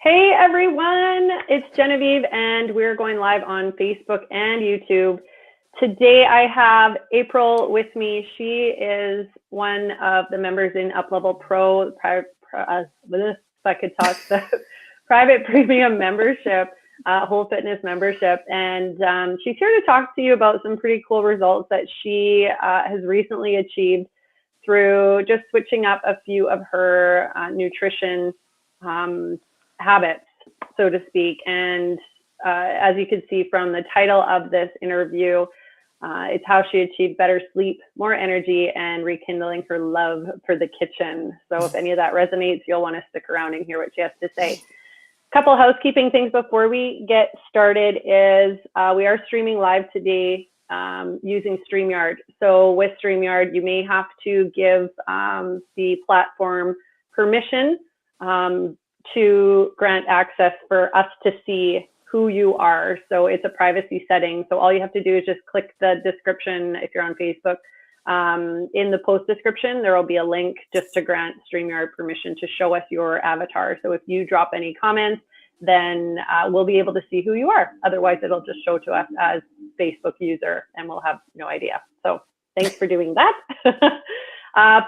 Hey everyone, it's Genevieve and we're going live on Facebook and YouTube. Today I have April with me. She is one of the members in Uplevel Pro, if I could talk, the private premium membership, whole fitness membership. And she's here to talk to you about some pretty cool results that she has recently achieved through just switching up a few of her nutrition habits, so to speak. And as you can see from the title of this interview, it's how she achieved better sleep, more energy, and rekindling her love for the kitchen. So if any of that resonates, you'll want to stick around and hear what she has to say. A couple housekeeping things before we get started is we are streaming live today using StreamYard. So with StreamYard, you may have to give the platform permission to grant access for us to see who you are. So it's a privacy setting. So all you have to do is just click the description if you're on Facebook. In the post description, there will be a link just to grant StreamYard permission to show us your avatar. So if you drop any comments, then we'll be able to see who you are. Otherwise, it'll just show to us as Facebook user and we'll have no idea. So thanks for doing that.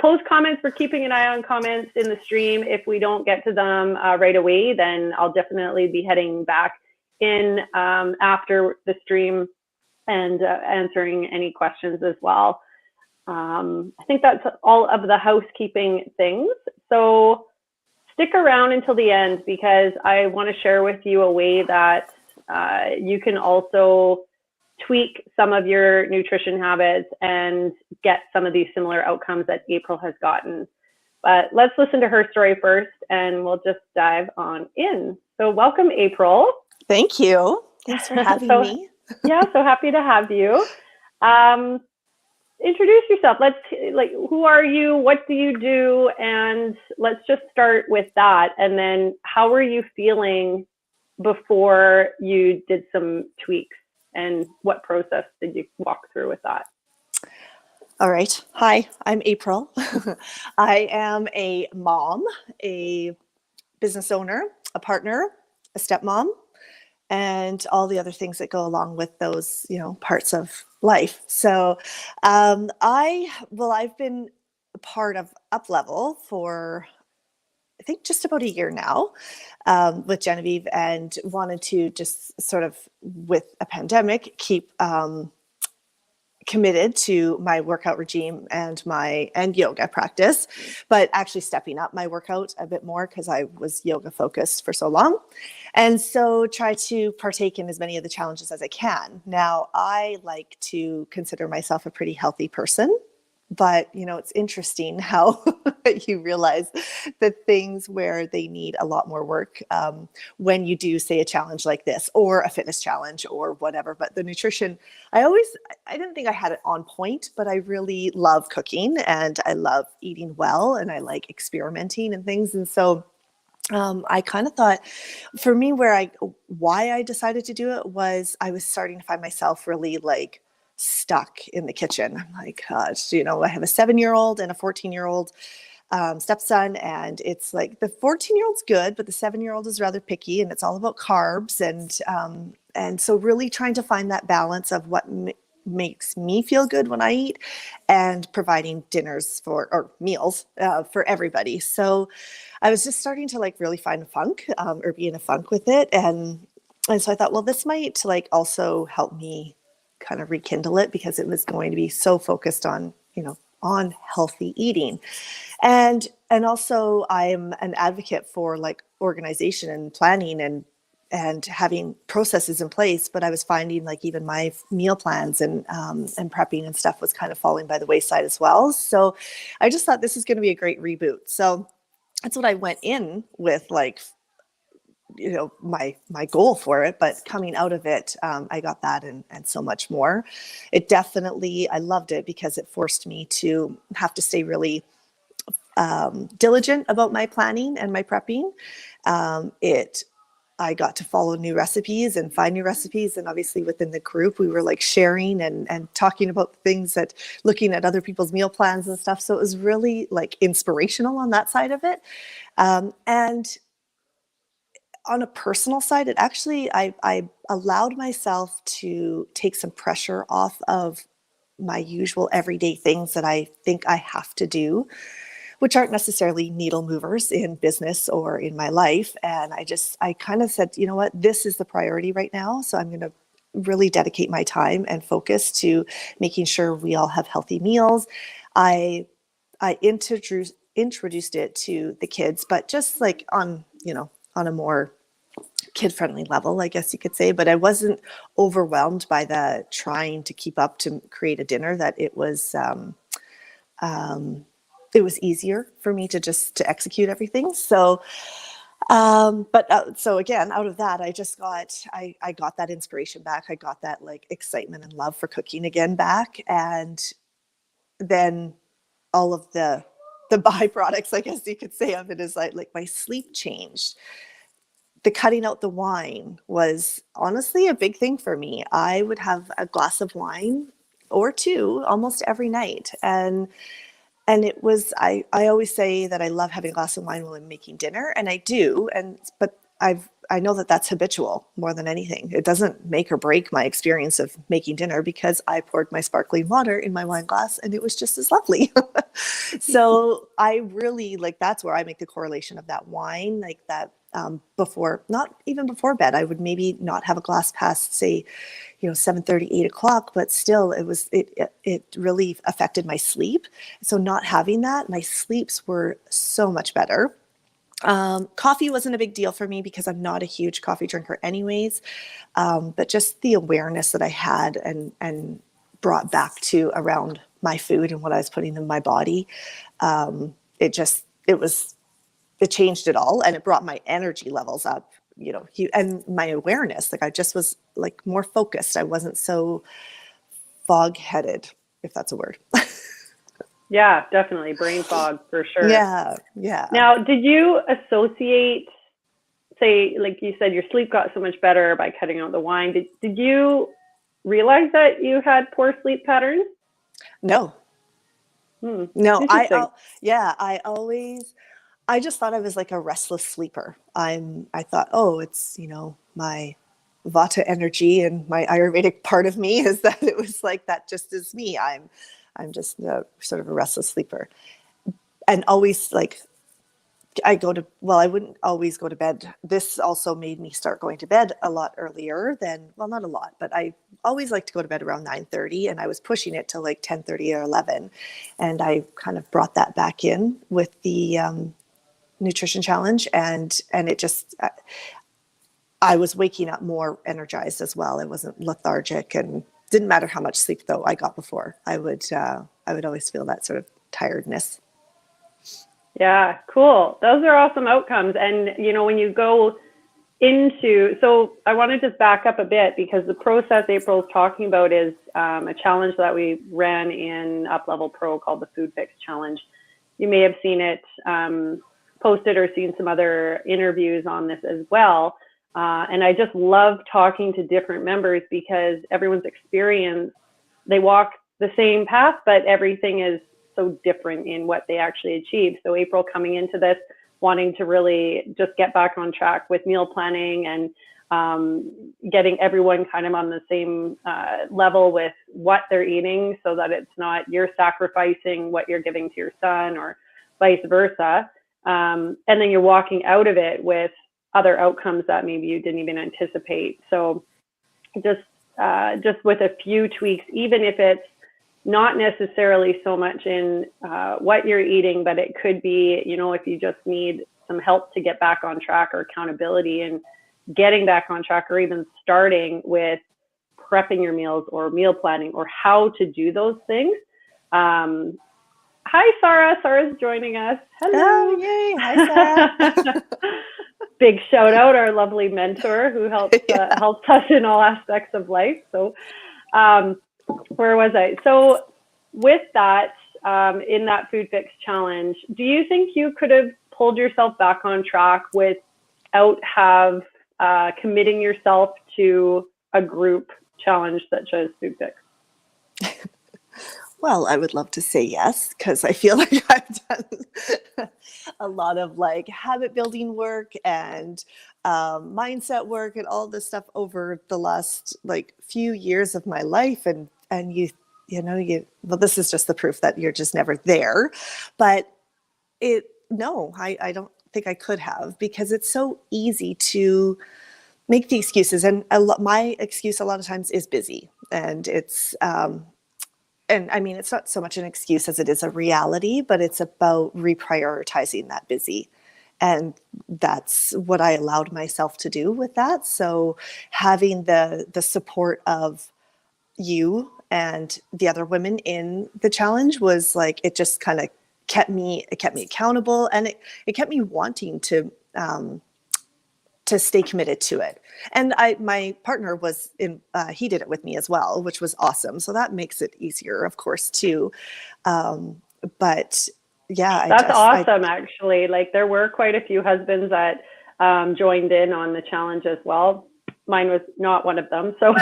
Post comments. We're keeping an eye on comments in the stream. If we don't get to them right away, then I'll definitely be heading back in after the stream and answering any questions as well. I think that's all of the housekeeping things. So stick around until the end because I want to share with you a way that you can also tweak some of your nutrition habits and get some of these similar outcomes that April has gotten. But let's listen to her story first and we'll just dive on in. So welcome, April. Thank you. Thanks for having me. Yeah, so happy to have you. Introduce yourself. Who are you? What do you do? And let's just start with that. And then how were you feeling before you did some tweaks? And what process did you walk through with that? All right. Hi, I'm April. I am a mom, a business owner, a partner, a stepmom, and all the other things that go along with those, parts of life. So I've been part of Uplevel for I think just about a year now with Genevieve, and wanted to just sort of, with a pandemic, keep committed to my workout regime and yoga practice, but actually stepping up my workout a bit more because I was yoga focused for so long. And so try to partake in as many of the challenges as I can. Now, I like to consider myself a pretty healthy person. But, it's interesting how you realize the things where they need a lot more work when you do, say, a challenge like this or a fitness challenge or whatever. But the nutrition, I didn't think I had it on point, but I really love cooking and I love eating well and I like experimenting and things. And so I kind of thought for me why I decided to do it was I was starting to find myself really stuck in the kitchen. I'm like, gosh, I have a 7-year-old and a 14-year-old stepson, and it's like the 14-year-old's good, but the 7-year-old is rather picky, and it's all about carbs, and so really trying to find that balance of what makes me feel good when I eat, and providing dinners or meals for everybody. So I was just starting to really find a funk or be in a funk with it, and so I thought, well, this might also help me kind of rekindle it, because it was going to be so focused on, on healthy eating. And also I'm an advocate for organization and planning and having processes in place, but I was finding even my meal plans and prepping and stuff was kind of falling by the wayside as well. So I just thought this is going to be a great reboot. So that's what I went in with, my goal for it, but coming out of it, I got that and so much more. I loved it because it forced me to have to stay really diligent about my planning and my prepping. I got to follow new recipes and find new recipes. And obviously within the group, we were sharing and talking about things, looking at other people's meal plans and stuff. So it was really inspirational on that side of it. And on a personal side, it actually, I allowed myself to take some pressure off of my usual everyday things that I think I have to do, which aren't necessarily needle movers in business or in my life. And I kind of said, you know what, this is the priority right now. So I'm going to really dedicate my time and focus to making sure we all have healthy meals. I introduced it to the kids, but just like on, on a more kid-friendly level, I guess you could say. But I wasn't overwhelmed by the trying to keep up to create a dinner, that it was easier for me to execute everything. So so again, out of that, I got that inspiration back. I got that like excitement and love for cooking again back. And then all of the byproducts, I guess you could say, of it is like my sleep changed. The cutting out the wine was honestly a big thing for me. I would have a glass of wine or two almost every night. And it was, I always say that I love having a glass of wine while I'm making dinner, and I do. But I know that that's habitual more than anything. It doesn't make or break my experience of making dinner, because I poured my sparkling water in my wine glass and it was just as lovely. So I really like, that's where I make the correlation of that wine, like that, before, not even before bed, I would maybe not have a glass past, say, 7:30, 8 o'clock, but still it really affected my sleep. So not having that, my sleeps were so much better. Coffee wasn't a big deal for me because I'm not a huge coffee drinker anyways. But just the awareness that I had and brought back to around my food and what I was putting in my body, it changed it all, and it brought my energy levels up, and my awareness. Like I just was like more focused. I wasn't so fog-headed, if that's a word. Yeah, definitely. Brain fog for sure. Yeah. Now, did you associate, say, like you said, your sleep got so much better by cutting out the wine. Did you realize that you had poor sleep patterns? No. No, Interesting. I just thought I was like a restless sleeper. I thought, oh, it's, my Vata energy and my Ayurvedic part of me is that it was like, that just is me. I'm just sort of a restless sleeper. And always like, I wouldn't always go to bed. This also made me start going to bed a lot earlier than, well, not a lot, but I always like to go to bed around 9:30, and I was pushing it to like 10:30 or 11. And I kind of brought that back in with the nutrition challenge, and it just, I was waking up more energized as well. I wasn't lethargic, and didn't matter how much sleep though I got before. I would always feel that sort of tiredness. Yeah, cool. Those are awesome outcomes. And, when you go into, so I want to just back up a bit, because the process April is talking about is a challenge that we ran in Up Level Pro called the Food Fix Challenge. You may have seen it posted or seen some other interviews on this as well. And I just love talking to different members, because everyone's experience, they walk the same path, but everything is so different in what they actually achieve. So April coming into this, wanting to really just get back on track with meal planning and getting everyone kind of on the same level with what they're eating, so that it's not you're sacrificing what you're giving to your son or vice versa. And then you're walking out of it with other outcomes that maybe you didn't even anticipate. So just with a few tweaks, even if it's not necessarily so much in what you're eating, but it could be, if you just need some help to get back on track, or accountability and getting back on track, or even starting with prepping your meals or meal planning or how to do those things. Hi, Sarah. Sarah's joining us. Hello. Oh, yay. Hi, Sarah. Big shout out, our lovely mentor who helps us in all aspects of life. So, where was I? So with that, in that Food Fix Challenge, do you think you could have pulled yourself back on track without committing yourself to a group challenge such as Food Fix? Well, I would love to say yes, because I feel like I've done a lot of like habit building work and mindset work and all this stuff over the last like few years of my life. And well, this is just the proof that you're just never there. But no, I don't think I could have, because it's so easy to make the excuses. And my excuse a lot of times is busy. And I mean, it's not so much an excuse as it is a reality, but it's about reprioritizing that busy. And that's what I allowed myself to do with that. So having the support of you and the other women in the challenge was like, it just kind of kept me accountable, and it kept me wanting to stay committed to it. And my partner was he did it with me as well, which was awesome. So that makes it easier, of course, too. But yeah, that's awesome. Actually, like there were quite a few husbands that joined in on the challenge as well. Mine was not one of them. So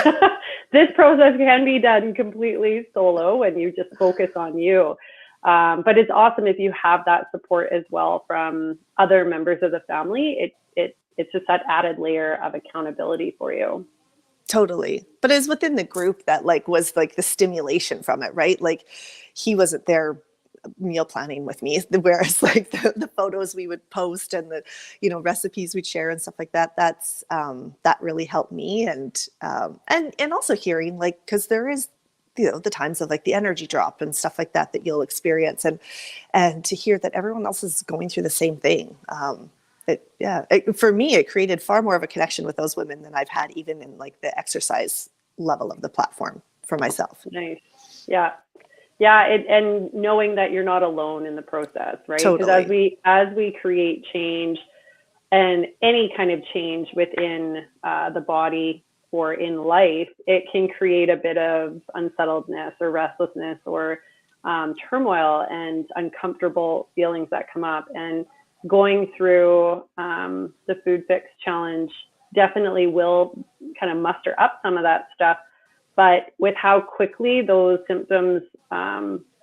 this process can be done completely solo when you just focus on you. But it's awesome if you have that support as well from other members of the family. It's just that added layer of accountability for you. Totally. But it's within the group that like was like the stimulation from it, right? Like he wasn't there meal planning with me, whereas like the photos we would post and the recipes we'd share and stuff like that, that really helped me. And also hearing, like, because there is the times of like the energy drop and stuff like that you'll experience, and to hear that everyone else is going through the same thing. For me, it created far more of a connection with those women than I've had even in like the exercise level of the platform for myself. Nice. Yeah. And knowing that you're not alone in the process, right? Totally. Because as we create change, and any kind of change within the body or in life, it can create a bit of unsettledness or restlessness or turmoil and uncomfortable feelings that come up. And going through the Food Fix challenge definitely will kind of muster up some of that stuff. But with how quickly those symptoms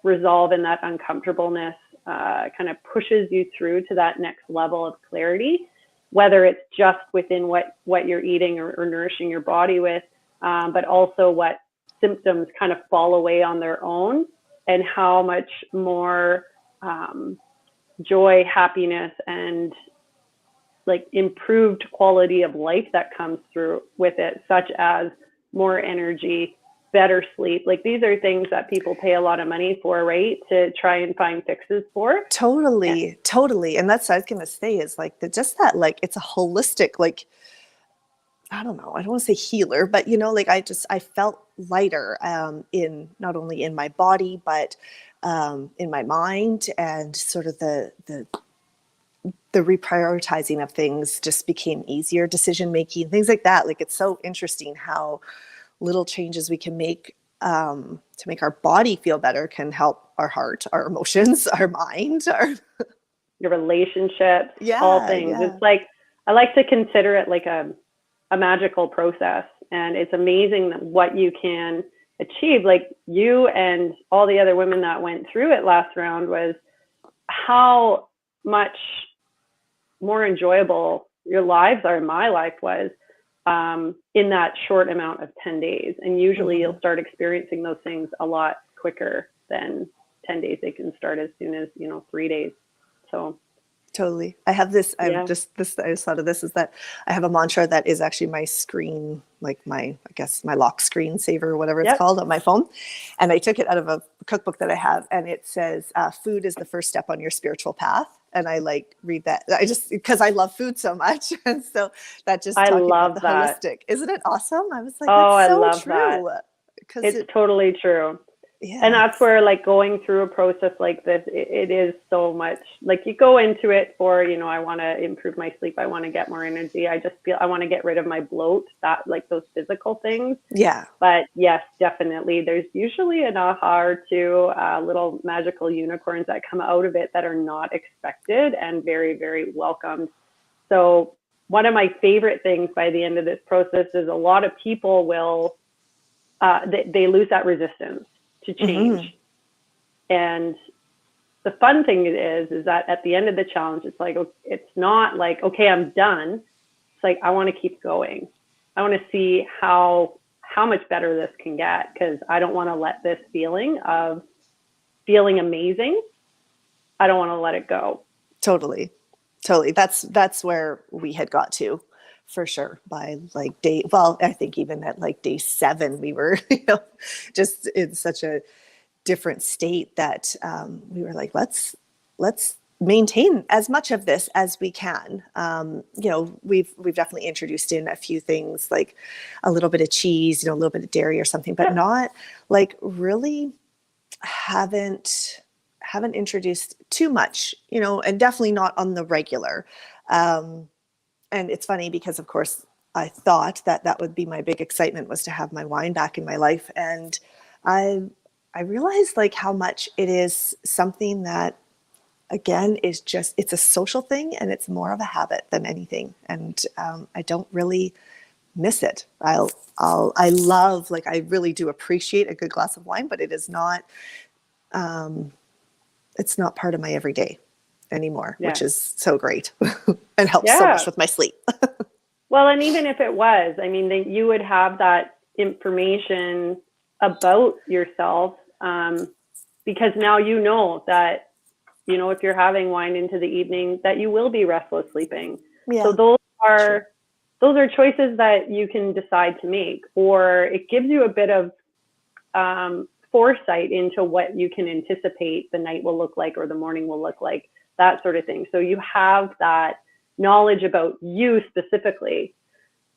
resolve and that uncomfortableness kind of pushes you through to that next level of clarity, whether it's just within what you're eating or nourishing your body with, but also what symptoms kind of fall away on their own, and how much more joy, happiness, and like improved quality of life that comes through with it, such as more energy, better sleep. Like these are things that people pay a lot of money for, right? To try and find fixes for. Totally. And that's what I was going to say is like just that, like, it's a holistic, like, I don't know, I don't want to say healer, but like I felt lighter in not only in my body, but in my mind, and sort of the reprioritizing of things just became easier, decision making, things like that. Like it's so interesting how little changes we can make to make our body feel better can help our heart, our emotions, our mind, your relationships, all things. Yeah. It's like, I like to consider it like a magical process, and it's amazing what you can achieve. Like you and all the other women that went through it last round, was how much more enjoyable your lives are. My life was in that short amount of 10 days. And usually you'll start experiencing those things a lot quicker than 10 days. They can start as soon as, 3 days. So totally. I have this, I just thought of this, is that I have a mantra that is actually my screen, like my lock screen saver, whatever it's called on my phone. And I took it out of a cookbook that I have, and it says, food is the first step on your spiritual path. And I like read that. Because I love food so much. And so that just talking about the holistic. Isn't it awesome? I was like, that's so I love true. That. It's totally true. Yeah. And that's where, like, going through a process like this, it is so much like you go into it for, I want to improve my sleep. I want to get more energy. I just feel I want to get rid of my bloat, that like those physical things. Yeah. But yes, definitely. There's usually an aha or two little magical unicorns that come out of it that are not expected and very, very welcomed. So one of my favorite things by the end of this process is a lot of people will, they lose that resistance to change. And the fun thing is that at the end of the challenge, it's like, it's not like, okay, I'm done. It's like, I want to keep going. I want to see how much better this can get, because I don't want to let this feeling of feeling amazing, I don't want to let it go. Totally. That's where we had got to, for sure, by like I think even at like day 7, we were, just in such a different state that we were like, let's maintain as much of this as we can. We've definitely introduced in a few things, like a little bit of cheese, a little bit of dairy or something, but not like really haven't introduced too much, and definitely not on the regular. And it's funny because, of course, I thought that would be my big excitement, was to have my wine back in my life. And I realized like how much it is something that, again, is just, it's a social thing, and it's more of a habit than anything. And I don't really miss it. I love, like, I really do appreciate a good glass of wine, but it is not, it's not part of my everyday anymore, which is so great and helps so much with my sleep. Well, and even if it was, I mean, you would have that information about yourself, because now you know that, if you're having wine into the evening, that you will be restless sleeping. Yeah. So those are choices that you can decide to make, or it gives you a bit of foresight into what you can anticipate the night will look like, or the morning will look like, that sort of thing. So you have that knowledge about you specifically,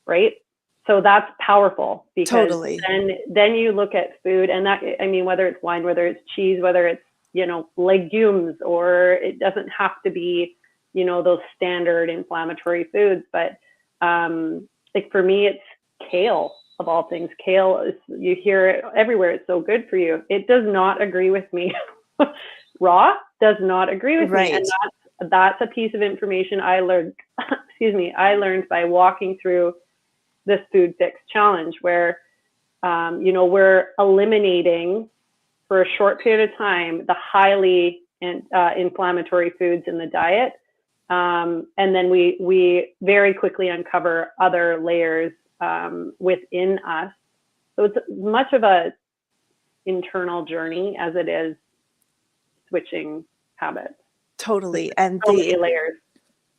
right? So that's powerful, because then you look at food, and that, I mean, whether it's wine, whether it's cheese, whether it's, legumes, or it doesn't have to be, those standard inflammatory foods. But like for me, it's kale, of all things. Kale is, you hear it everywhere. It's so good for you. It does not agree with me. Raw does not agree with me. And that's a piece of information I learned, I learned by walking through this Food Fix challenge, where, we're eliminating for a short period of time the highly inflammatory foods in the diet. And then we very quickly uncover other layers within us. So it's much of a internal journey as it is switching habits. Totally. And so many layers.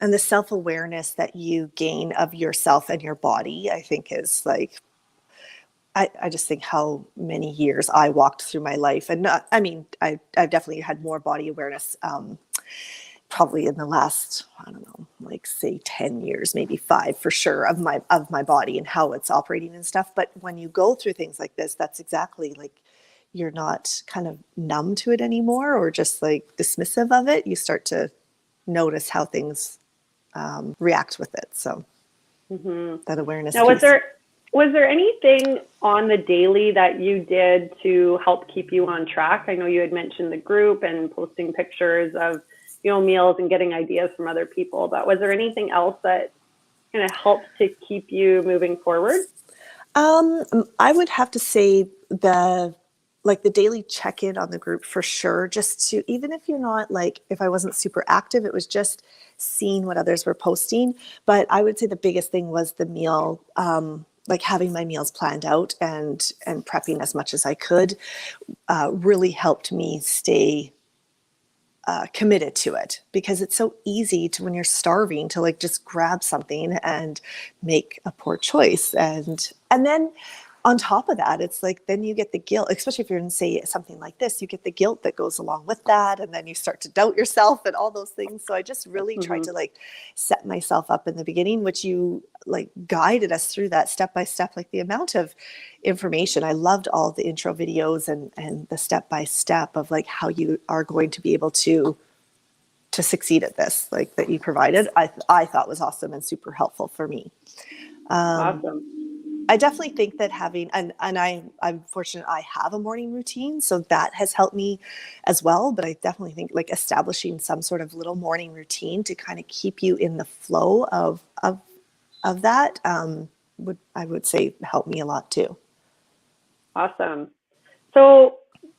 And the self-awareness that you gain of yourself and your body, I think, is like, I just think how many years I walked through my life. And I've definitely had more body awareness, probably in the last, I don't know, like say 10 years, maybe 5 for sure, of my body and how it's operating and stuff. But when you go through things like this, that's exactly like, you're not kind of numb to it anymore, or just like dismissive of it. You start to notice how things react with it. So that awareness. Now, was there anything on the daily that you did to help keep you on track? I know you had mentioned the group and posting pictures of, meals and getting ideas from other people, but was there anything else that kind of helped to keep you moving forward? I would have to say the daily check-in on the group, for sure. Just to, even if you're not, like, if I wasn't super active, it was just seeing what others were posting. But I would say the biggest thing was the meal, like having my meals planned out and prepping as much as I could, really helped me stay committed to it, because it's so easy to, when you're starving, to like just grab something and make a poor choice. And then on top of that, it's like, then you get the guilt, especially if you're in, say, something like this, you get the guilt that goes along with that. And then you start to doubt yourself and all those things. So I just really tried to like set myself up in the beginning, which you like guided us through that step by step, like the amount of information. I loved all the intro videos and the step by step of like how you are going to be able to succeed at this, like that you provided. I thought was awesome and super helpful for me. Awesome. I definitely think that having, and I'm fortunate I have a morning routine, so that has helped me as well. But I definitely think like establishing some sort of little morning routine to kind of keep you in the flow of that I would say help me a lot too. Awesome. So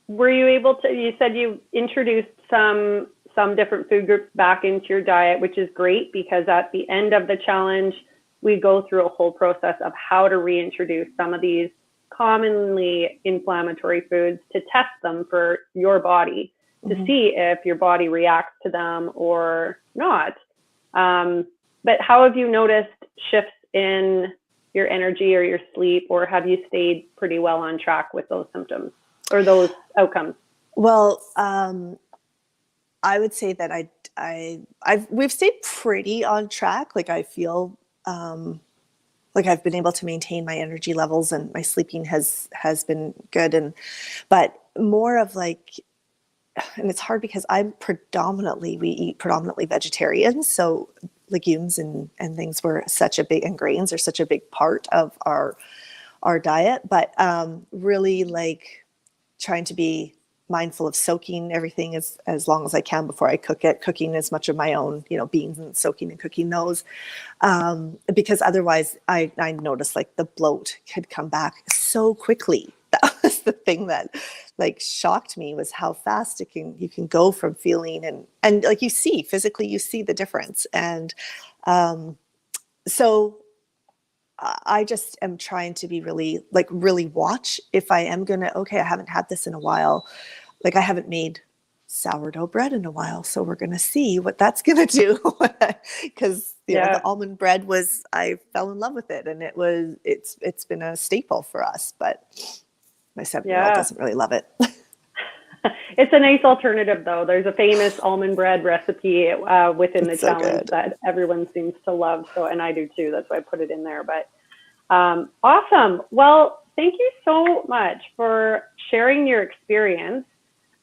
were you able to, you said you introduced some different food groups back into your diet, which is great because at the end of the challenge, we go through a whole process of how to reintroduce some of these commonly inflammatory foods to test them for your body to see if your body reacts to them or not. But how have you noticed shifts in your energy or your sleep, or have you stayed pretty well on track with those symptoms or those outcomes? Well, I would say that we've stayed pretty on track. Like I feel like I've been able to maintain my energy levels, and my sleeping has been good. But more of like, and it's hard because we eat predominantly vegetarian. So legumes and things were such a big, and grains are such a big part of our diet. But really like trying to be mindful of soaking everything as long as I can before I cook it, cooking as much of my own, beans and soaking and cooking those. Because otherwise I noticed like the bloat could come back so quickly. That was the thing that like shocked me, was how fast you can go from feeling and like you see the difference. And so I just am trying to be really watch if I am I haven't had this in a while. Like I haven't made sourdough bread in a while. So we're going to see what that's going to do. Because the almond bread I fell in love with it, and it's been a staple for us, but my 7-year-old doesn't really love it. It's a nice alternative though. There's a famous almond bread recipe within the challenge that everyone seems to love. So, and I do too. That's why I put it in there. But awesome. Well, thank you so much for sharing your experience.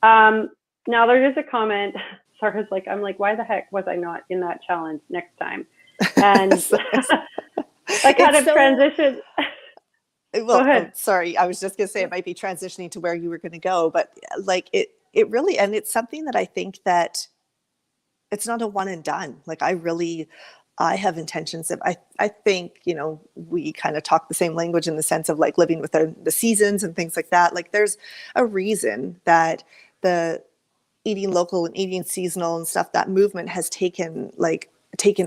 Now there is a comment. Sarah's like, I'm like, why the heck was I not in that challenge next time? And I kind of transitioned. Well, go ahead. Sorry, I was just going to say it might be transitioning to where you were going to go, but like it really, and it's something that I think that it's not a one and done. Like I have intentions of, I think, we kind of talk the same language in the sense of like living with the seasons and things like that. Like there's a reason that the eating local and eating seasonal and stuff, that movement has taken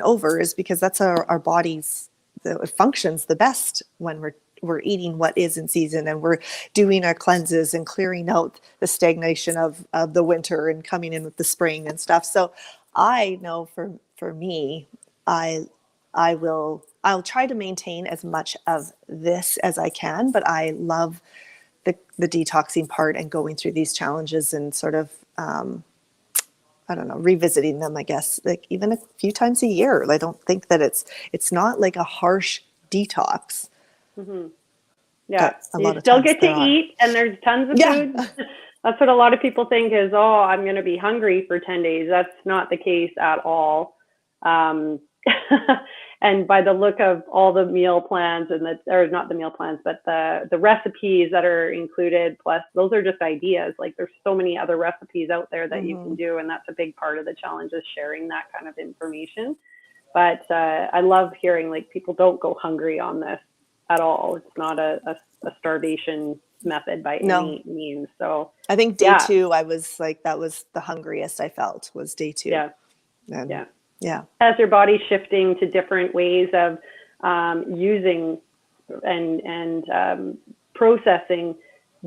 over, is because that's our bodies, it functions the best when we're eating what is in season, and we're doing our cleanses and clearing out the stagnation of the winter and coming in with the spring and stuff. So I know for me, I'll try to maintain as much of this as I can, but I love the detoxing part and going through these challenges and sort of, I don't know, revisiting them, I guess, like even a few times a year. I don't think that it's not like a harsh detox. Mm-hmm. Yeah, you still get to eat, and there's tons of food. That's what a lot of people think is, I'm going to be hungry for 10 days. That's not the case at all. And by the look of all the meal plans or not the meal plans, but the recipes that are included, plus those are just ideas. Like there's so many other recipes out there that you can do. And that's a big part of the challenge, is sharing that kind of information. But I love hearing like people don't go hungry on this at all. It's not a starvation method by any means. So I think day 2, I was like, that was the hungriest I felt, was day 2. Yeah. As your body's shifting to different ways of using and processing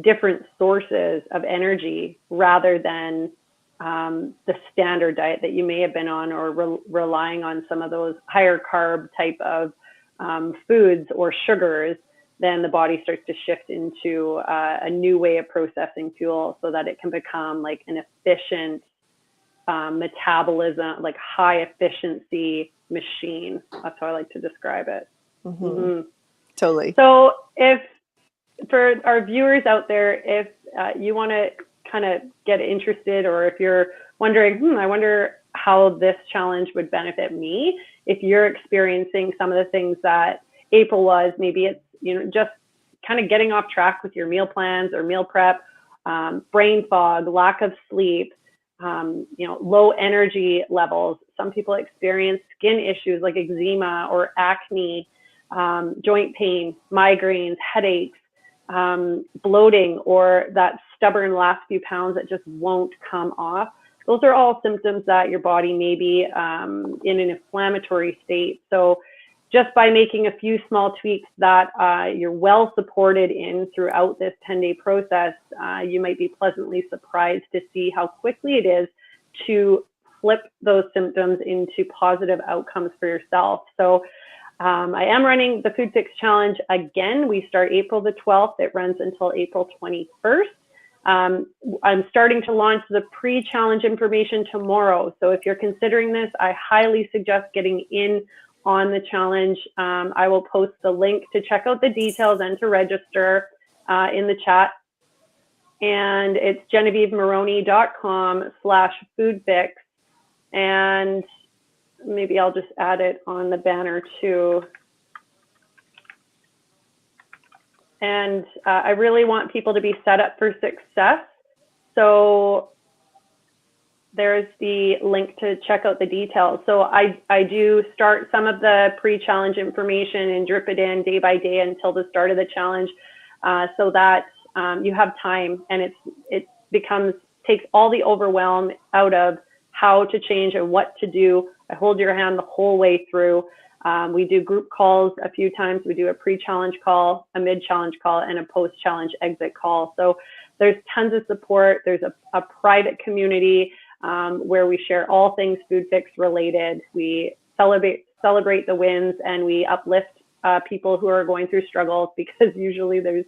different sources of energy rather than the standard diet that you may have been on, or relying on some of those higher carb type of foods or sugars, then the body starts to shift into a new way of processing fuel so that it can become like an efficient metabolism, like high efficiency machine. That's how I like to describe it. Totally. So if for our viewers out there, if you want to kind of get interested, or if you're wondering, I wonder how this challenge would benefit me, if you're experiencing some of the things that April was, maybe it's, just kind of getting off track with your meal plans or meal prep, brain fog, lack of sleep, low energy levels. Some people experience skin issues like eczema or acne, joint pain, migraines, headaches, bloating, or that stubborn last few pounds that just won't come off. Those are all symptoms that your body may be in an inflammatory state. So just by making a few small tweaks that you're well supported in throughout this 10-day process, you might be pleasantly surprised to see how quickly it is to flip those symptoms into positive outcomes for yourself. So I am running the Food Fix Challenge again. We start April the 12th. It runs until April 21st. I'm starting to launch the pre-challenge information tomorrow. So if you're considering this, I highly suggest getting in on the challenge. I will post the link to check out the details and to register in the chat. And it's genevievemoroney.com/foodfix. And maybe I'll just add it on the banner too. And I really want people to be set up for success. So there's the link to check out the details. So I do start some of the pre-challenge information and drip it in day by day until the start of the challenge, so that you have time, and it takes all the overwhelm out of how to change and what to do. I hold your hand the whole way through. We do group calls a few times. We do a pre-challenge call, a mid-challenge call, and a post-challenge exit call. So there's tons of support. There's a private community where we share all things Food Fix related. We celebrate the wins, and we uplift people who are going through struggles, because usually there's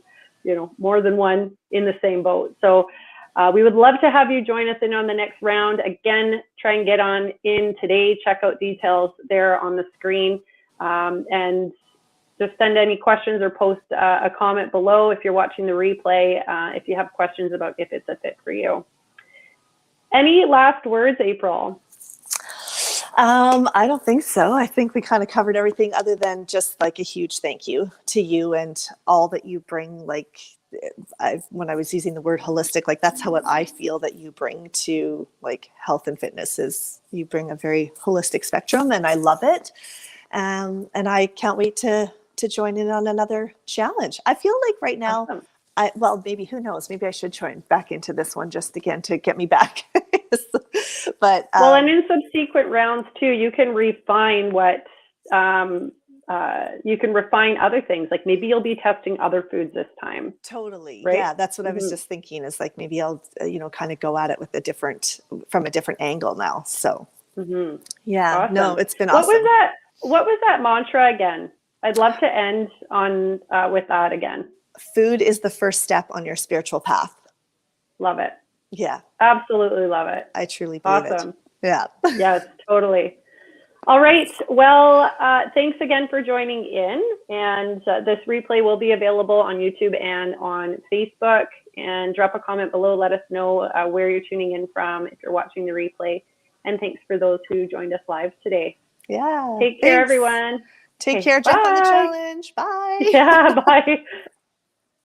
more than one in the same boat. So we would love to have you join us in on the next round. Again, try and get on in today. Check out details there on the screen. And just send any questions or post a comment below if you're watching the replay, if you have questions about if it's a fit for you. Any last words, April? I don't think so. I think we kind of covered everything, other than just like a huge thank you to you and all that you bring. Like, when I was using the word holistic, like that's how I feel that you bring to like health and fitness, is you bring a very holistic spectrum, and I love it. And I can't wait to join in on another challenge. I feel like right now, Awesome. maybe, who knows, maybe I should join back into this one just again to get me back. But well, and in subsequent rounds too, you can refine what you can refine other things. Like maybe you'll be testing other foods this time. Totally. Right? Yeah, that's what I was just thinking, is like maybe I'll kind of go at it with from a different angle now. So yeah, Awesome. no, it's been awesome. What was that mantra again? I'd love to end on with that again. Food is the first step on your spiritual path. Love it. Yeah. Absolutely love it. I truly believe Awesome. it. Yeah. Yes, totally. All right. Well, thanks again for joining in. And this replay will be available on YouTube and on Facebook. And drop a comment below. Let us know where you're tuning in from if you're watching the replay. And thanks for those who joined us live today. Yeah. Take care, everyone. Take care. Jump on the challenge. Bye. Yeah, bye.